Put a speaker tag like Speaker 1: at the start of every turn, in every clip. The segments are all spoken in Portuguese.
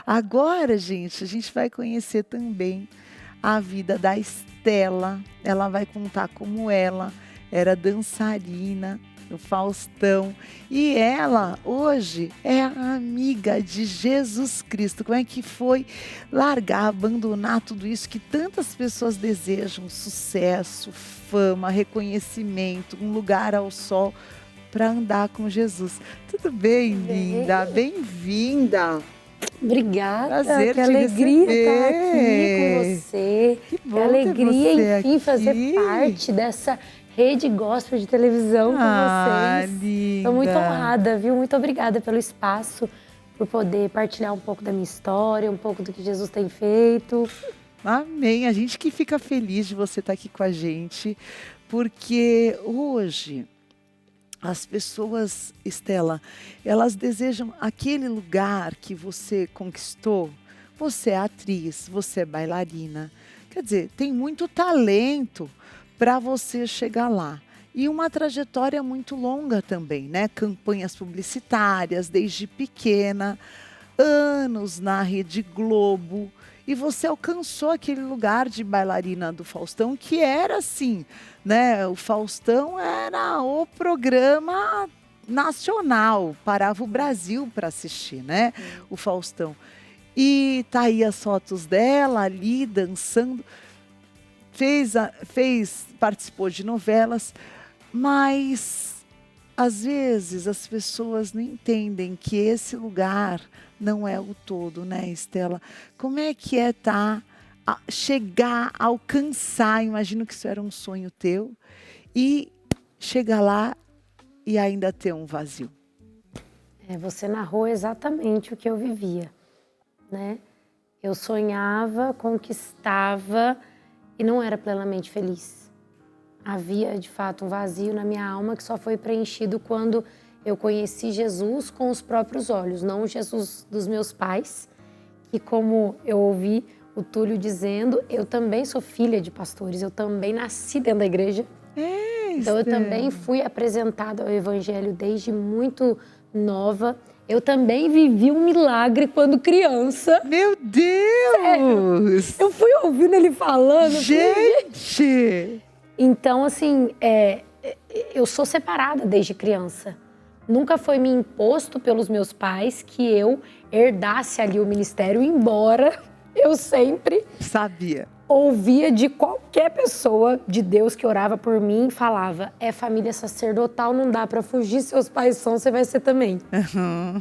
Speaker 1: Agora, gente, a gente vai conhecer também a vida da Estela. Ela vai contar como ela era dançarina no Faustão. E ela, hoje, é a amiga de Jesus Cristo. Como é que foi largar, abandonar tudo isso que tantas pessoas desejam? Sucesso, fama, reconhecimento, um lugar ao sol para andar com Jesus. Tudo bem, linda? Bem-vinda!
Speaker 2: Obrigada,
Speaker 1: Prazer
Speaker 2: que
Speaker 1: te
Speaker 2: alegria estar aqui com
Speaker 1: receber.
Speaker 2: você.
Speaker 1: Que
Speaker 2: Que
Speaker 1: bom ter
Speaker 2: alegria,
Speaker 1: você
Speaker 2: enfim, fazer
Speaker 1: aqui.
Speaker 2: parte dessa rede gospel de televisão com vocês. Estou muito
Speaker 1: linda.
Speaker 2: honrada, viu? Muito obrigada pelo espaço, por poder partilhar um pouco da minha história, um pouco do que Jesus tem feito.
Speaker 1: Amém. A gente que fica feliz de você estar aqui com a gente, porque hoje as pessoas, Estela, elas desejam aquele lugar que você conquistou. Você é atriz, você é bailarina. Quer dizer, tem muito talento para você chegar lá. E uma trajetória muito longa também, né? Campanhas publicitárias desde pequena, anos na Rede Globo. E você alcançou aquele lugar de bailarina do Faustão, que era assim, né? O Faustão era o programa nacional, parava o Brasil para assistir, né? O Faustão. E tá aí as fotos dela ali dançando, participou de novelas, mas às vezes as pessoas não entendem que esse lugar não é o todo, né, Estela? Como é que é chegar, alcançar, imagino que isso era um sonho teu, e chegar lá e ainda ter um vazio?
Speaker 2: Você narrou exatamente o que eu vivia, né? Eu sonhava, conquistava e não era plenamente feliz. Havia, de fato, um vazio na minha alma que só foi preenchido quando eu conheci Jesus com os próprios olhos, não o Jesus dos meus pais, que, como eu ouvi o Túlio dizendo, eu também sou filha de pastores, eu também nasci dentro da igreja. Então eu também fui apresentada ao Evangelho desde muito nova. Eu também vivi um milagre quando criança.
Speaker 1: Meu Deus!
Speaker 2: Sério. Eu fui ouvindo ele falando.
Speaker 1: Gente!
Speaker 2: Então, assim, eu sou separada desde criança. Nunca foi me imposto pelos meus pais que eu herdasse ali o ministério, embora eu sempre
Speaker 1: Sabia.
Speaker 2: ouvia de qualquer pessoa de Deus que orava por mim e falava: é família sacerdotal, não dá para fugir, seus pais são, você vai ser também.
Speaker 1: Uhum.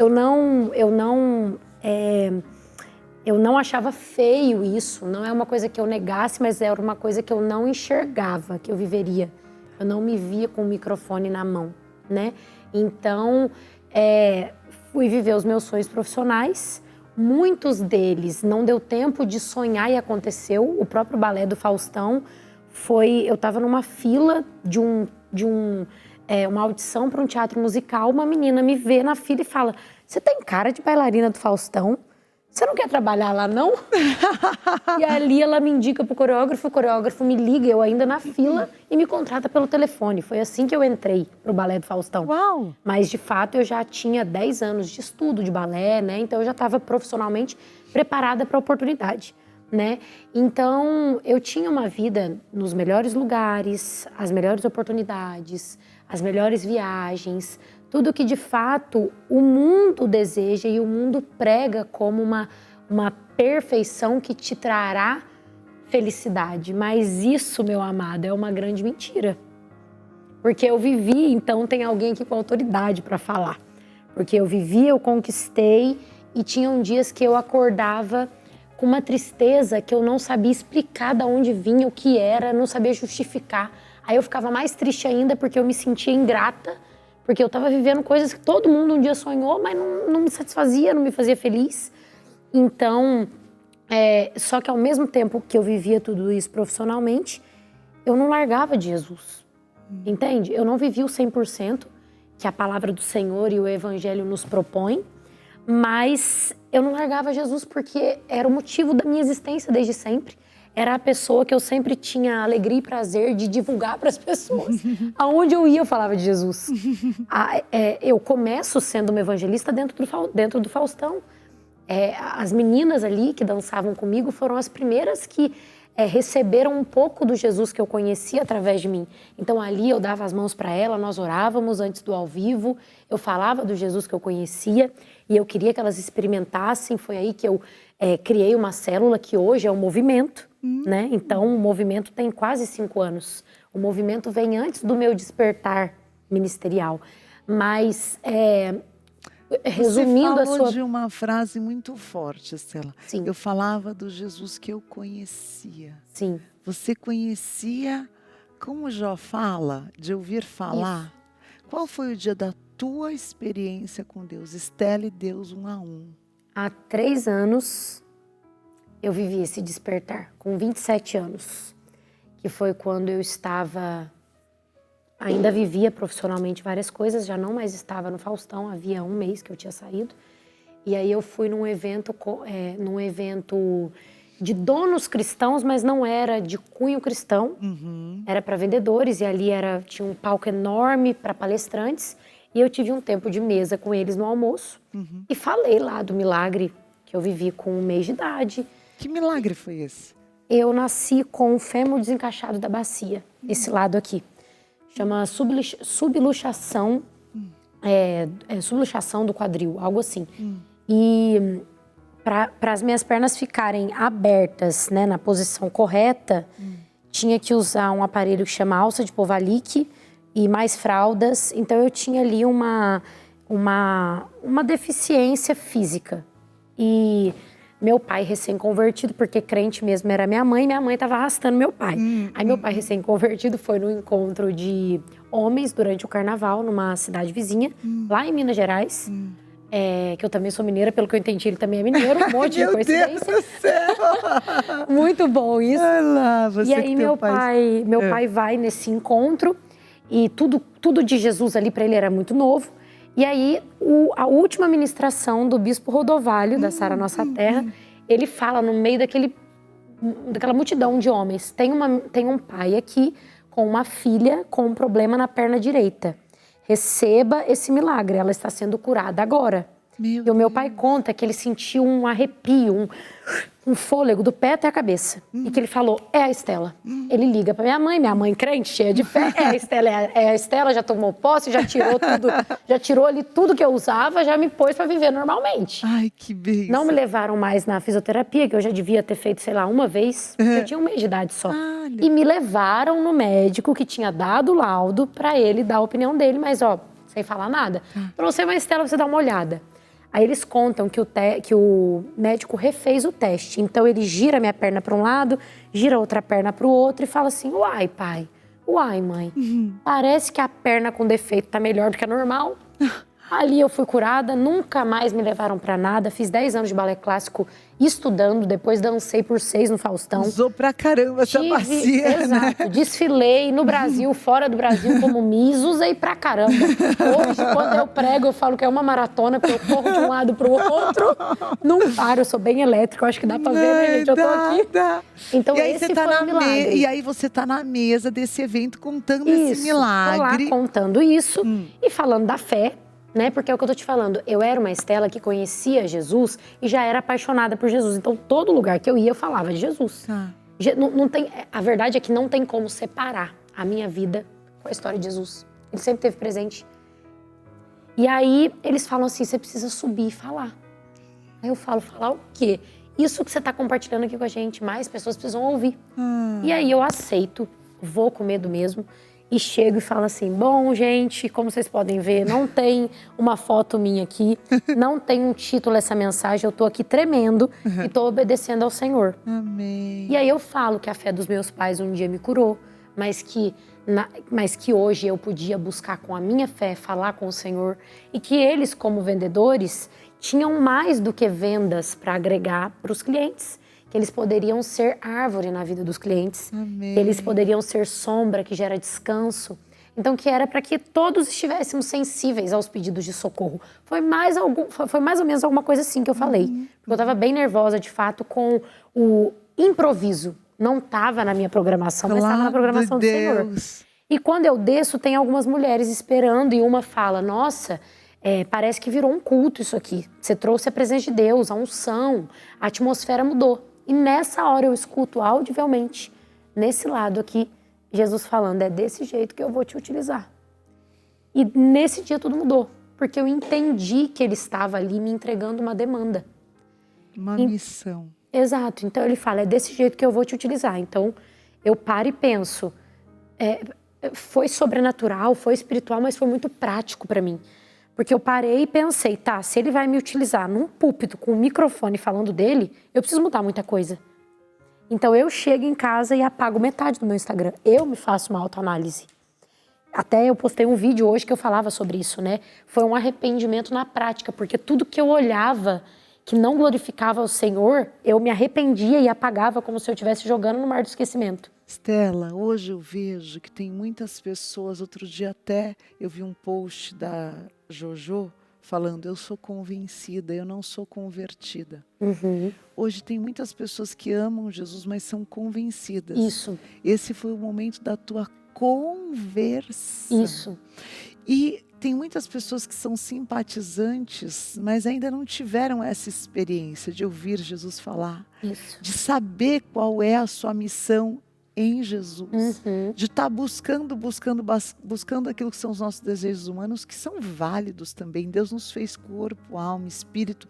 Speaker 2: Eu não achava feio isso, não é uma coisa que eu negasse, mas era uma coisa que eu não enxergava, que eu viveria. Eu não me via com o microfone na mão, né? Então, fui viver os meus sonhos profissionais. Muitos deles não deu tempo de sonhar e aconteceu. O próprio balé do Faustão eu estava numa fila de uma audição para um teatro musical. Uma menina me vê na fila e fala: você tem cara de bailarina do Faustão? Você não quer trabalhar lá, não? E ali ela me indica pro coreógrafo, o coreógrafo me liga, eu ainda na fila, e me contrata pelo telefone. Foi assim que eu entrei pro balé do Faustão.
Speaker 1: Uau!
Speaker 2: Mas, de fato, eu já tinha 10 anos de estudo de balé, né? Então, eu já estava profissionalmente preparada para a oportunidade, né? Então, eu tinha uma vida nos melhores lugares, as melhores oportunidades, as melhores viagens, tudo que, de fato, o mundo deseja e o mundo prega como uma perfeição que te trará felicidade. Mas isso, meu amado, é uma grande mentira. Porque eu vivi, então tem alguém aqui com autoridade para falar. Porque eu vivi, eu conquistei e tinham dias que eu acordava com uma tristeza que eu não sabia explicar de onde vinha, o que era, não sabia justificar. Aí eu ficava mais triste ainda porque eu me sentia ingrata, porque eu estava vivendo coisas que todo mundo um dia sonhou, mas não me satisfazia, não me fazia feliz. Então, só que ao mesmo tempo que eu vivia tudo isso profissionalmente, eu não largava de Jesus. Entende? Eu não vivi o 100% que a palavra do Senhor e o Evangelho nos propõem, mas eu não largava Jesus porque era o motivo da minha existência desde sempre. Era a pessoa que eu sempre tinha alegria e prazer de divulgar para as pessoas. Aonde eu ia, eu falava de Jesus. Eu começo sendo uma evangelista dentro do Faustão. As meninas ali que dançavam comigo foram as primeiras que receberam um pouco do Jesus que eu conhecia através de mim. Então ali eu dava as mãos para ela, nós orávamos antes do ao vivo, eu falava do Jesus que eu conhecia e eu queria que elas experimentassem. Foi aí que eu criei uma célula que hoje é um movimento, né? Então o movimento tem quase 5 anos. O movimento vem antes do meu despertar ministerial. Mas resumindo
Speaker 1: Você falou de uma frase muito forte, Estela.
Speaker 2: Sim.
Speaker 1: Eu falava do Jesus que eu conhecia.
Speaker 2: Sim.
Speaker 1: Você conhecia, como Jó fala, de ouvir falar? Isso. Qual foi o dia da tua experiência com Deus? Estela e Deus 1 a 1.
Speaker 2: Há 3 anos eu vivi esse despertar, com 27 anos. Que foi quando eu estava... Ainda vivia profissionalmente várias coisas, já não mais estava no Faustão, havia 1 mês que eu tinha saído. E aí eu fui num evento de donos cristãos, mas não era de cunho cristão. Era para vendedores e ali tinha um palco enorme para palestrantes. E eu tive um tempo de mesa com eles no almoço e falei lá do milagre que eu vivi com 1 mês de idade.
Speaker 1: Que milagre foi esse?
Speaker 2: Eu nasci com o fêmur desencaixado da bacia, esse lado aqui. Chama subluxação, subluxação do quadril, algo assim. E para as minhas pernas ficarem abertas, né, na posição correta, tinha que usar um aparelho que chama alça de Povalik e mais fraldas. Então eu tinha ali uma deficiência física. E meu pai recém-convertido, porque crente mesmo era minha mãe estava arrastando meu pai. Aí meu pai recém-convertido foi no encontro de homens durante o carnaval, numa cidade vizinha, lá em Minas Gerais. Que eu também sou mineira, pelo que eu entendi, ele também é mineiro, um monte de coincidência.
Speaker 1: Meu Deus do céu!
Speaker 2: Muito bom isso.
Speaker 1: Olha lá, você
Speaker 2: e aí
Speaker 1: que
Speaker 2: meu pai vai nesse encontro e tudo de Jesus ali para ele era muito novo. E aí, a última ministração do Bispo Rodovalho, da Sara Nossa Terra, ele fala no meio daquela multidão de homens, tem um pai aqui com uma filha com um problema na perna direita. Receba esse milagre, ela está sendo curada agora. E o meu pai conta que ele sentiu um arrepio, um fôlego do pé até a cabeça. E que ele falou, é a Estela. Ele liga para minha mãe crente, cheia de fé, é a Estela, já tomou posse, já tirou tudo, já tirou ali tudo que eu usava, já me pôs para viver normalmente.
Speaker 1: Ai, que bênção.
Speaker 2: Não me levaram mais na fisioterapia, que eu já devia ter feito, sei lá, 1 vez, porque eu tinha 1 mês de idade só. E me levaram no médico que tinha dado o laudo para ele dar a opinião dele, mas sem falar nada. Pra você, mas Estela, você dá uma olhada. Aí eles contam que o médico refez o teste. Então ele gira minha perna para um lado, gira a outra perna para o outro e fala assim, uai, pai, uai, mãe, parece que a perna com defeito tá melhor do que a normal. Ali eu fui curada, nunca mais me levaram para nada. Fiz 10 anos de balé clássico estudando, depois dancei por 6 no Faustão.
Speaker 1: Usou pra caramba essa bacia.
Speaker 2: Exato, né? Desfilei no Brasil, fora do Brasil como Miss, usei pra caramba. Hoje, quando eu prego, eu falo que é uma maratona, porque eu corro de um lado pro outro, não paro, eu sou bem elétrica, eu acho que dá pra ver, né, gente? Eu tô aqui. Então, esse foi o milagre.
Speaker 1: E aí você tá na mesa desse evento contando esse milagre.
Speaker 2: Tô lá contando isso e falando da fé. Né? Porque é o que eu tô te falando, eu era uma Estela que conhecia Jesus e já era apaixonada por Jesus. Então, todo lugar que eu ia, eu falava de Jesus. Não tem, a verdade é que não tem como separar a minha vida com a história de Jesus. Ele sempre esteve presente. E aí, eles falam assim, você precisa subir e falar. Aí eu falo, falar o quê? Isso que você tá compartilhando aqui com a gente, mais pessoas precisam ouvir. E aí eu aceito, vou com medo mesmo. E chego e falo assim, bom, gente, como vocês podem ver, não tem uma foto minha aqui, não tem um título essa mensagem, eu tô aqui tremendo e tô obedecendo ao Senhor.
Speaker 1: Amém.
Speaker 2: E aí eu falo que a fé dos meus pais um dia me curou, mas que hoje eu podia buscar com a minha fé, falar com o Senhor, e que eles, como vendedores, tinham mais do que vendas para agregar para os clientes. Que eles poderiam ser árvore na vida dos clientes, que eles poderiam ser sombra que gera descanso. Então, que era para que todos estivéssemos sensíveis aos pedidos de socorro. Foi mais ou menos alguma coisa assim que eu falei. Porque eu estava bem nervosa, de fato, com o improviso. Não estava na minha programação, mas estava na programação do Senhor. E quando eu desço, tem algumas mulheres esperando e uma fala, nossa, Parece que virou um culto isso aqui. Você trouxe a presença de Deus, a unção, a atmosfera mudou. E nessa hora eu escuto audivelmente, nesse lado aqui, Jesus falando, é desse jeito que eu vou te utilizar. E nesse dia tudo mudou, porque eu entendi que ele estava ali me entregando uma demanda.
Speaker 1: Uma missão.
Speaker 2: Exato, então ele fala, é desse jeito que eu vou te utilizar. Então eu paro e penso, foi sobrenatural, foi espiritual, mas foi muito prático para mim. Porque eu parei e pensei, tá, se ele vai me utilizar num púlpito com um microfone falando dele, eu preciso mudar muita coisa. Então eu chego em casa e apago metade do meu Instagram. Eu me faço uma autoanálise. Até eu postei um vídeo hoje que eu falava sobre isso, né? Foi um arrependimento na prática, porque tudo que eu olhava que não glorificava o Senhor, eu me arrependia e apagava como se eu estivesse jogando no mar do esquecimento.
Speaker 1: Stella, hoje eu vejo que tem muitas pessoas, outro dia até eu vi um post da Jojo falando, eu sou convencida, eu não sou convertida. Hoje tem muitas pessoas que amam Jesus, mas são convencidas.
Speaker 2: Isso.
Speaker 1: Esse foi o momento da tua conversão.
Speaker 2: Isso.
Speaker 1: E tem muitas pessoas que são simpatizantes, mas ainda não tiveram essa experiência de ouvir Jesus falar.
Speaker 2: Isso.
Speaker 1: De saber qual é a sua missão em Jesus. De estar buscando aquilo que são os nossos desejos humanos, que são válidos também. Deus nos fez corpo, alma, espírito.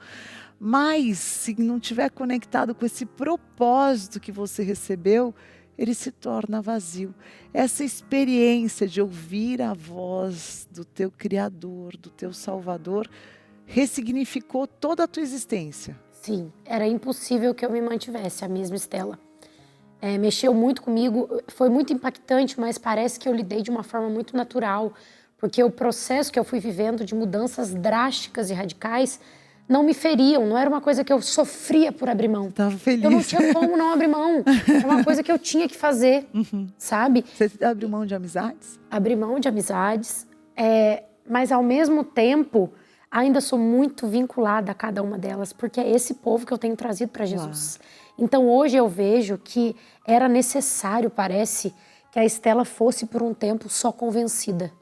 Speaker 1: Mas se não estiver conectado com esse propósito que você recebeu, ele se torna vazio. Essa experiência de ouvir a voz do teu Criador, do teu Salvador, ressignificou toda a tua existência.
Speaker 2: Sim, era impossível que eu me mantivesse a mesma Stella. Mexeu muito comigo, foi muito impactante, mas parece que eu lidei de uma forma muito natural, porque o processo que eu fui vivendo de mudanças drásticas e radicais não me feriam, não era uma coisa que eu sofria por abrir mão.
Speaker 1: Estava feliz.
Speaker 2: Eu não tinha como não abrir mão, era uma coisa que eu tinha que fazer, sabe?
Speaker 1: Você abriu mão de amizades?
Speaker 2: Abri mão de amizades, mas ao mesmo tempo ainda sou muito vinculada a cada uma delas, porque é esse povo que eu tenho trazido para Jesus. Uau. Então hoje eu vejo que era necessário, parece, que a Stella fosse por um tempo só convencida.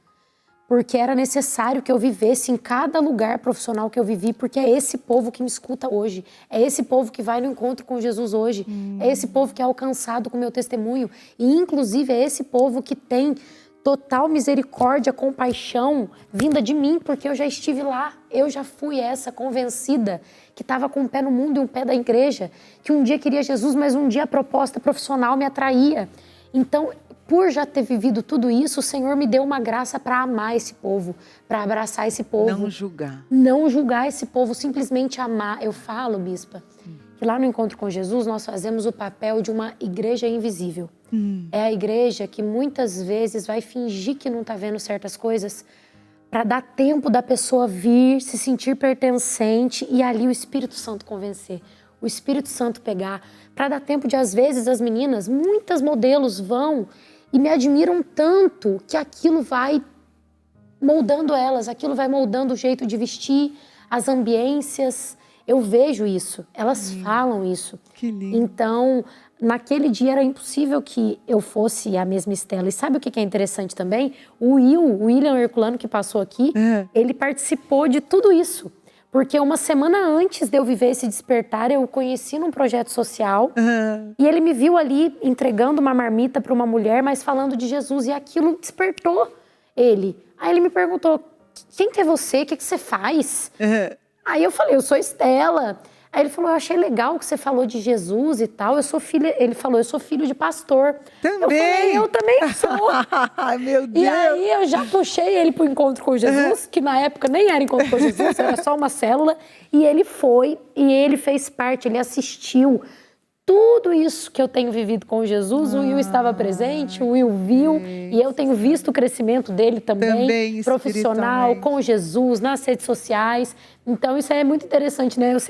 Speaker 2: Porque era necessário que eu vivesse em cada lugar profissional que eu vivi, porque é esse povo que me escuta hoje, é esse povo que vai no encontro com Jesus hoje, é esse povo que é alcançado com o meu testemunho, e inclusive é esse povo que tem total misericórdia, compaixão vinda de mim, porque eu já estive lá, eu já fui essa convencida que estava com um pé no mundo e um pé da igreja, que um dia queria Jesus, mas um dia a proposta profissional me atraía. Então, por já ter vivido tudo isso, o Senhor me deu uma graça para amar esse povo, para abraçar esse povo.
Speaker 1: Não julgar.
Speaker 2: Não julgar esse povo, simplesmente amar. Eu falo, bispa, que lá no Encontro com Jesus nós fazemos o papel de uma igreja invisível. É a igreja que muitas vezes vai fingir que não está vendo certas coisas para dar tempo da pessoa vir, se sentir pertencente e ali o Espírito Santo convencer. O Espírito Santo pegar, para dar tempo de, às vezes, as meninas, muitas modelos vão e me admiram tanto que aquilo vai moldando elas, aquilo vai moldando o jeito de vestir, as ambiências. Eu vejo isso, elas falam isso.
Speaker 1: Que lindo.
Speaker 2: Então, naquele dia era impossível que eu fosse a mesma Stella. E sabe o que é interessante também? O William Herculano, que passou aqui, ele participou de tudo isso. Porque uma semana antes de eu viver esse despertar, eu o conheci num projeto social. E ele me viu ali entregando uma marmita para uma mulher, mas falando de Jesus. E aquilo despertou ele. Aí ele me perguntou, quem que é você? O que você faz? Aí eu falei, eu sou Stella. Aí ele falou, eu achei legal que você falou de Jesus e tal. Eu sou filha, ele falou, eu sou filho de pastor.
Speaker 1: Também?
Speaker 2: Eu também sou.
Speaker 1: Ai, meu Deus.
Speaker 2: E aí eu já puxei ele pro Encontro com Jesus, que na época nem era Encontro com Jesus, era só uma célula. E ele foi, e ele fez parte, ele assistiu. Tudo isso que eu tenho vivido com Jesus, o Will estava presente, o Will viu, e eu tenho visto o crescimento dele também profissional, com Jesus, nas redes sociais. Então isso é muito interessante, né? O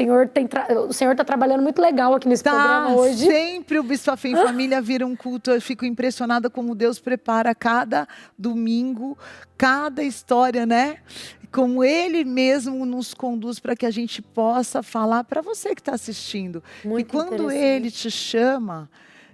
Speaker 2: Senhor está trabalhando muito legal aqui nesse programa hoje.
Speaker 1: Sempre o Bispo Fé em Família vira um culto. Eu fico impressionada como Deus prepara cada domingo, cada história, né? Como Ele mesmo nos conduz para que a gente possa falar para você que está assistindo.
Speaker 2: Muito
Speaker 1: e quando Ele te chama,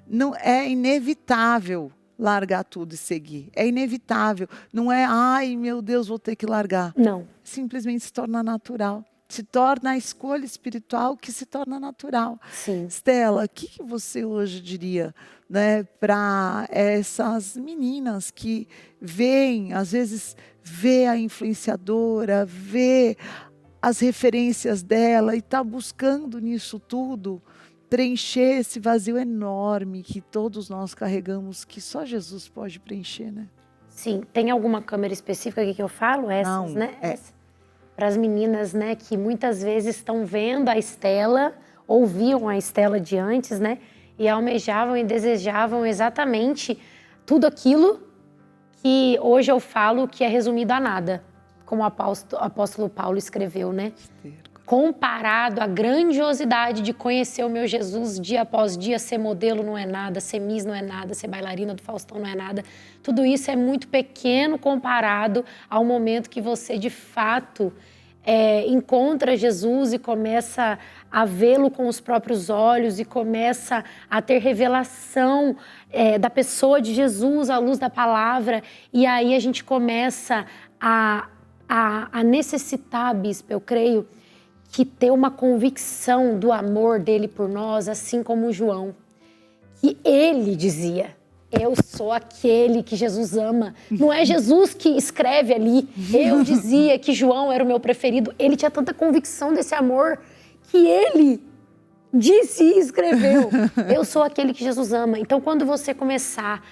Speaker 1: não é inevitável largar tudo e seguir. É inevitável. Não é, ai meu Deus, vou ter que largar.
Speaker 2: Não.
Speaker 1: Simplesmente se torna natural. Se torna a escolha espiritual que se torna natural.
Speaker 2: Sim.
Speaker 1: Stella, o que você hoje diria, né, para essas meninas que veem, às vezes, vê a influenciadora, vê as referências dela e está buscando nisso tudo preencher esse vazio enorme que todos nós carregamos, que só Jesus pode preencher, né?
Speaker 2: Sim. Tem alguma câmera específica aqui que eu falo? Essas,
Speaker 1: Não,
Speaker 2: né?
Speaker 1: é.
Speaker 2: Para as meninas, né, que muitas vezes estão vendo a Stella, ouviam a Stella de antes, né, e almejavam e desejavam exatamente tudo aquilo que hoje eu falo que é resumido a nada, como o apóstolo Paulo escreveu, né? Comparado à grandiosidade de conhecer o meu Jesus dia após dia, ser modelo não é nada, ser Miss não é nada, ser bailarina do Faustão não é nada. Tudo isso é muito pequeno comparado ao momento que você, de fato, encontra Jesus e começa a vê-lo com os próprios olhos e começa a ter revelação da pessoa de Jesus à luz da palavra. E aí a gente começa a necessitar, bispo, eu creio, que ter uma convicção do amor dele por nós, assim como João, que ele dizia, eu sou aquele que Jesus ama. Não é Jesus que escreve ali, eu dizia que João era o meu preferido. Ele tinha tanta convicção desse amor que ele disse e escreveu, eu sou aquele que Jesus ama. Então, quando você começar,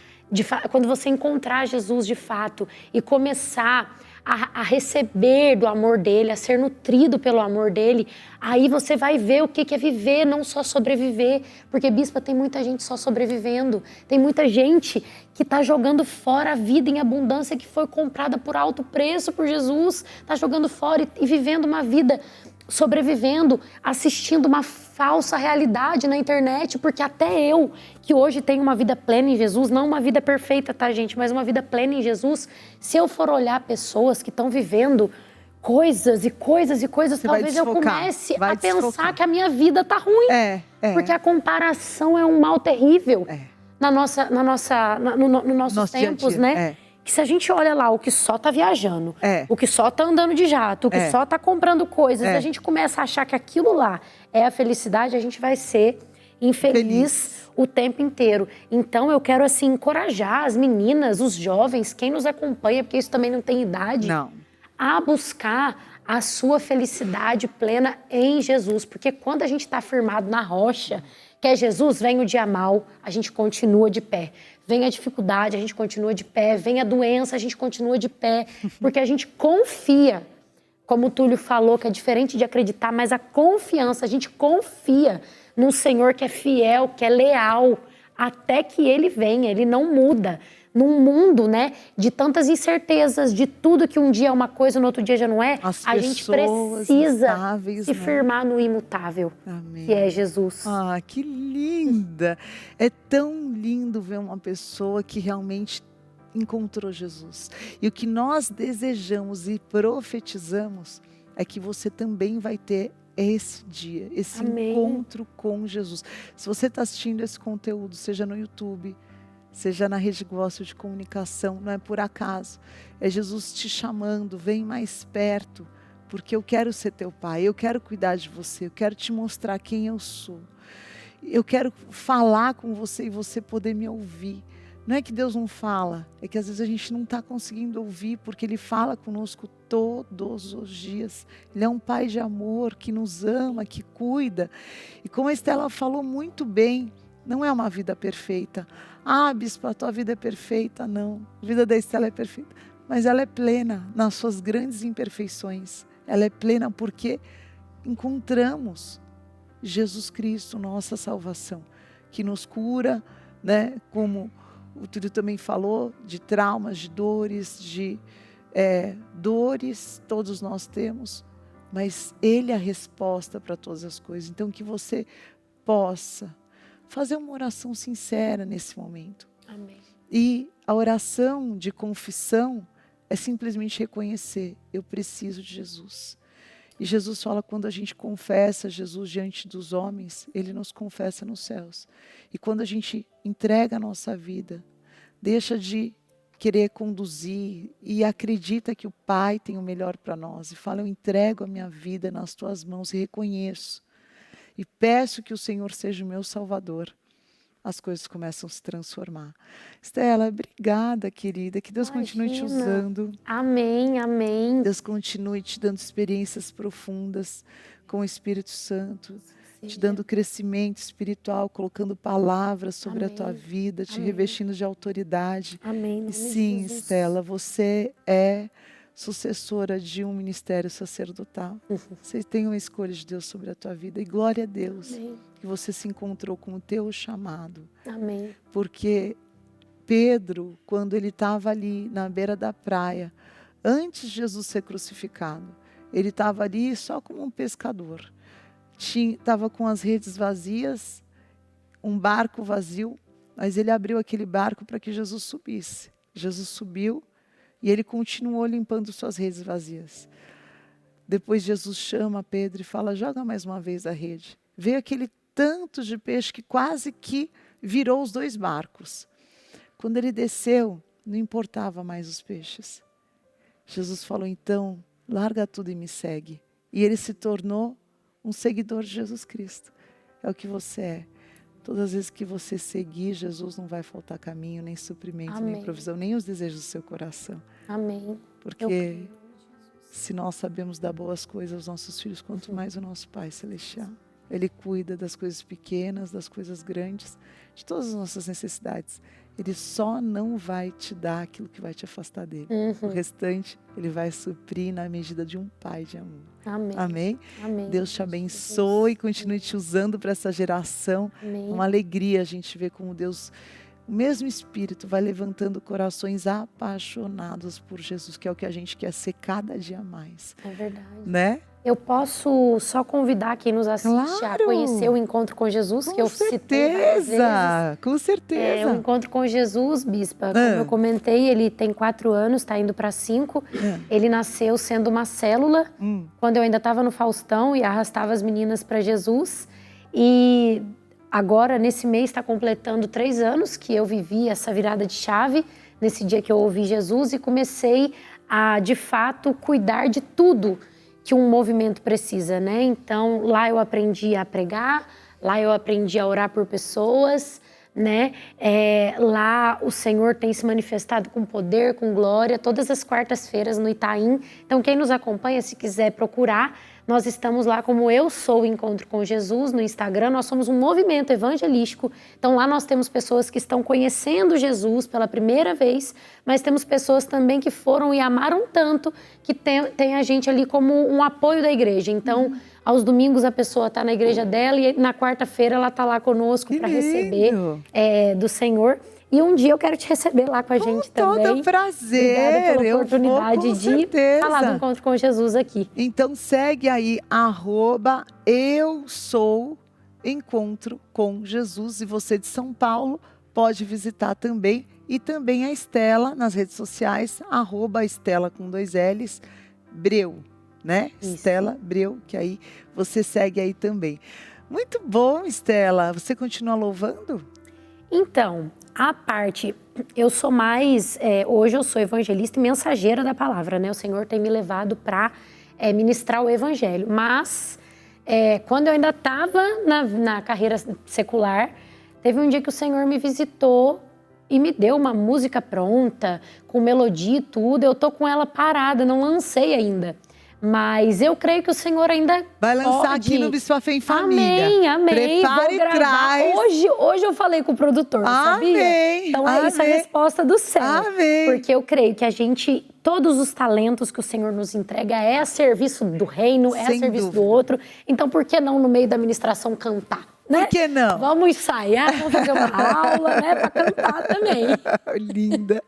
Speaker 2: quando você encontrar Jesus de fato e começar a receber do amor dele, a ser nutrido pelo amor dele, aí você vai ver o que é viver, não só sobreviver. Porque, bispa, tem muita gente só sobrevivendo. Tem muita gente que está jogando fora a vida em abundância que foi comprada por alto preço por Jesus. Está jogando fora e vivendo uma vida sobrevivendo, assistindo uma falsa realidade na internet, porque até eu, que hoje tenho uma vida plena em Jesus, não uma vida perfeita, tá, gente, mas uma vida plena em Jesus, se eu for olhar pessoas que estão vivendo coisas e coisas e coisas, talvez eu comece a pensar que a minha vida tá ruim, porque a comparação é um mal terrível no nossos tempos, né? Que se a gente olha lá o que só tá viajando, o que só tá andando de jato, o que só tá comprando coisas, e a gente começa a achar que aquilo lá é a felicidade, a gente vai ser infeliz o tempo inteiro. Então eu quero assim encorajar as meninas, os jovens, quem nos acompanha, porque isso também não tem idade, a buscar a sua felicidade plena em Jesus, porque quando a gente está firmado na rocha, que é Jesus, vem o dia mal, a gente continua de pé. Vem a dificuldade, a gente continua de pé. Vem a doença, a gente continua de pé. Porque a gente confia, como o Túlio falou, que é diferente de acreditar, mas a confiança, a gente confia num Senhor que é fiel, que é leal, até que Ele venha, Ele não muda. Num mundo, né, de tantas incertezas, de tudo que um dia é uma coisa, no outro dia já não é, a gente precisa se firmar no imutável, que é Jesus.
Speaker 1: Ah, que linda! É tão lindo ver uma pessoa que realmente encontrou Jesus. E o que nós desejamos e profetizamos é que você também vai ter esse dia, esse encontro com Jesus. Se você está assistindo esse conteúdo, seja no YouTube, seja na rede gospel de comunicação, não é por acaso. É Jesus te chamando, vem mais perto, porque eu quero ser teu pai, eu quero cuidar de você, eu quero te mostrar quem eu sou. Eu quero falar com você e você poder me ouvir. Não é que Deus não fala, é que às vezes a gente não está conseguindo ouvir, porque Ele fala conosco todos os dias. Ele é um pai de amor, que nos ama, que cuida. E como a Stella falou muito bem, não é uma vida perfeita. Ah, bispo, a tua vida é perfeita. Não, a vida da Stella é perfeita. Mas ela é plena nas suas grandes imperfeições. Ela é plena porque encontramos Jesus Cristo, nossa salvação, que nos cura, né? Como o Túlio também falou, de traumas, de dores, dores todos nós temos, mas Ele é a resposta para todas as coisas. Então que você possa fazer uma oração sincera nesse momento.
Speaker 2: Amém.
Speaker 1: E a oração de confissão é simplesmente reconhecer, eu preciso de Jesus. E Jesus fala, quando a gente confessa Jesus diante dos homens, Ele nos confessa nos céus. E quando a gente entrega a nossa vida, deixa de querer conduzir e acredita que o Pai tem o melhor para nós. E fala, eu entrego a minha vida nas tuas mãos e reconheço. E peço que o Senhor seja o meu Salvador. As coisas começam a se transformar. Estela, obrigada, querida. Que Deus continue te usando.
Speaker 2: Amém, amém.
Speaker 1: Deus continue te dando experiências profundas com o Espírito Santo. Te dando crescimento espiritual, colocando palavras sobre a tua vida, te revestindo de autoridade.
Speaker 2: Amém.
Speaker 1: E sim, Estela, você é sucessora de um ministério sacerdotal. Você tem uma escolha de Deus sobre a tua vida. E glória a Deus que você se encontrou com o teu chamado.
Speaker 2: Amém.
Speaker 1: Porque Pedro, quando ele estava ali na beira da praia, antes de Jesus ser crucificado, ele estava ali só como um pescador. Estava com as redes vazias, um barco vazio, mas ele abriu aquele barco para que Jesus subisse. Jesus subiu e ele continuou limpando suas redes vazias. Depois Jesus chama Pedro e fala, joga mais uma vez a rede. Veio aquele tanto de peixe que quase que virou os 2 barcos. Quando ele desceu, não importava mais os peixes. Jesus falou, então, larga tudo e me segue. E ele se tornou um seguidor de Jesus Cristo. É o que você é. Todas as vezes que você seguir, Jesus não vai faltar caminho, nem suprimento, nem provisão, nem os desejos do seu coração.
Speaker 2: Amém.
Speaker 1: Porque se nós sabemos dar boas coisas aos nossos filhos, quanto mais o nosso Pai Celestial. Ele cuida das coisas pequenas, das coisas grandes, de todas as nossas necessidades. Ele só não vai te dar aquilo que vai te afastar dele. O restante, ele vai suprir na medida de um pai de amor.
Speaker 2: Amém.
Speaker 1: Amém?
Speaker 2: Amém.
Speaker 1: Deus te abençoe e continue te usando para essa geração.
Speaker 2: Amém.
Speaker 1: Uma alegria a gente ver como Deus, o mesmo Espírito, vai levantando corações apaixonados por Jesus, que é o que a gente quer ser cada dia mais.
Speaker 2: É verdade.
Speaker 1: Né?
Speaker 2: Eu posso só convidar quem nos assiste a conhecer o Encontro com Jesus, que eu citei várias vezes.
Speaker 1: Com certeza.
Speaker 2: O Encontro com Jesus, Bispa, como eu comentei, ele tem 4 anos, está indo para 5. Ele nasceu sendo uma célula, quando eu ainda estava no Faustão e arrastava as meninas para Jesus. E agora, nesse mês, está completando 3 anos que eu vivi essa virada de chave, nesse dia que eu ouvi Jesus e comecei a, de fato, cuidar de tudo que um movimento precisa, né? Então, lá eu aprendi a pregar, lá eu aprendi a orar por pessoas, né? Lá o Senhor tem se manifestado com poder, com glória, todas as quartas-feiras no Itaim. Então, quem nos acompanha, se quiser procurar, nós estamos lá como Eu Sou o Encontro com Jesus no Instagram. Nós somos um movimento evangelístico. Então lá nós temos pessoas que estão conhecendo Jesus pela primeira vez, mas temos pessoas também que foram e amaram tanto que tem a gente ali como um apoio da igreja. Então aos domingos a pessoa está na igreja dela e na quarta-feira ela está lá conosco para receber do Senhor. E um dia eu quero te receber lá com a gente também.
Speaker 1: Com todo prazer.
Speaker 2: Obrigada pela oportunidade de falar do Encontro com Jesus aqui.
Speaker 1: Então segue aí, @Eu Sou Encontro com Jesus. E você de São Paulo pode visitar também. E também a Estela nas redes sociais, @Estela com 2 L's, Breu, né? Isso. Estela Breu, que aí você segue aí também. Muito bom, Estela. Você continua louvando?
Speaker 2: Então, a parte, eu sou mais, hoje eu sou evangelista e mensageira da palavra, né? O Senhor tem me levado para ministrar o evangelho. Mas, quando eu ainda estava na carreira secular, teve um dia que o Senhor me visitou e me deu uma música pronta, com melodia e tudo. Eu tô com ela parada, não lancei ainda. Mas eu creio que o Senhor ainda
Speaker 1: vai lançar
Speaker 2: pode.
Speaker 1: Aqui no Bispa Fé em Família.
Speaker 2: Amém, amém.
Speaker 1: Prepare e traz.
Speaker 2: Hoje eu falei com o produtor,
Speaker 1: amém,
Speaker 2: sabia? Então
Speaker 1: amém.
Speaker 2: Isso é a resposta do céu.
Speaker 1: Amém.
Speaker 2: Porque eu creio que todos os talentos que o Senhor nos entrega é a serviço do reino, é a serviço do outro. Então por que não no meio da ministração cantar? Né?
Speaker 1: Por que não?
Speaker 2: Vamos ensaiar, vamos fazer uma aula, né? Para cantar também.
Speaker 1: Linda.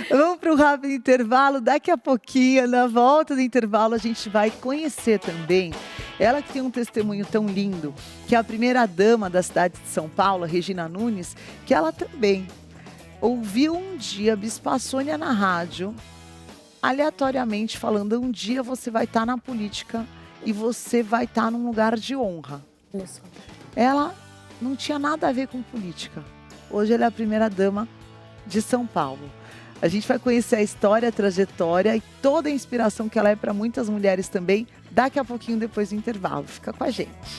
Speaker 1: Vamos para um rápido intervalo. Daqui a pouquinho, na volta do intervalo, a gente vai conhecer também ela que tem um testemunho tão lindo, que é a primeira-dama da cidade de São Paulo, Regina Nunes, que ela também ouviu um dia a Bispa Sônia na rádio, aleatoriamente falando, um dia você vai estar na política e você vai estar num lugar de honra. Isso. Ela não tinha nada a ver com política. Hoje ela é a primeira-dama de São Paulo. A gente vai conhecer a história, a trajetória e toda a inspiração que ela é para muitas mulheres também, daqui a pouquinho depois do intervalo. Fica com a gente.